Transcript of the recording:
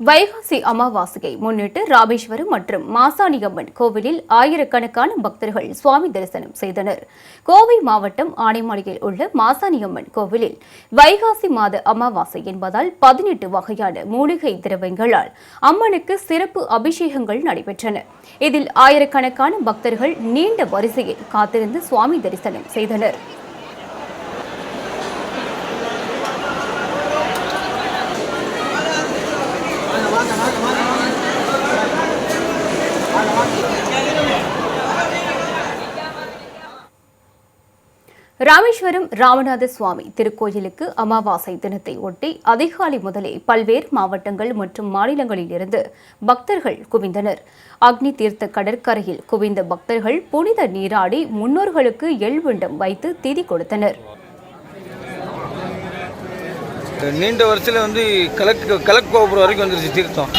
வைகாசி அமாவாசையை முன்னிட்டு ராமேஸ்வரம் மற்றும் மாசாணியம்மன் கோவிலில் ஆயிரக்கணக்கான பக்தர்கள் சுவாமி தரிசனம் செய்தனர். கோவை மாவட்டம் ஆனைமலையில் உள்ள மாசாணியம்மன் கோவிலில் வைகாசி மாத அமாவாசை என்பதால் 18 வகையான மூலிகை திரவங்களால் அம்மனுக்கு சிறப்பு அபிஷேகங்கள் நடைபெற்றன. இதில் ஆயிரக்கணக்கான பக்தர்கள் நீண்ட வரிசையில் காத்திருந்து சுவாமி தரிசனம் செய்தனர். ராமேஸ்வரம் ராமநாத சுவாமி திருக்கோயிலுக்கு அமாவாசை தினத்தை ஒட்டி அதிகாலை முதலே பல்வேறு மாவட்டங்கள் மற்றும் மாநிலங்களில் இருந்து பக்தர்கள் குவிந்தனர். அக்னி தீர்த்த கடற்கரையில் குவிந்த பக்தர்கள் புனித நீராடி முன்னோர்களுக்கு எள்வண்டம் வைத்து திதி கொடுத்தனர். நீண்ட வரிசையில் கலக் கோபுரம் வரைக்கும் வந்துருச்சு தீர்த்தம்.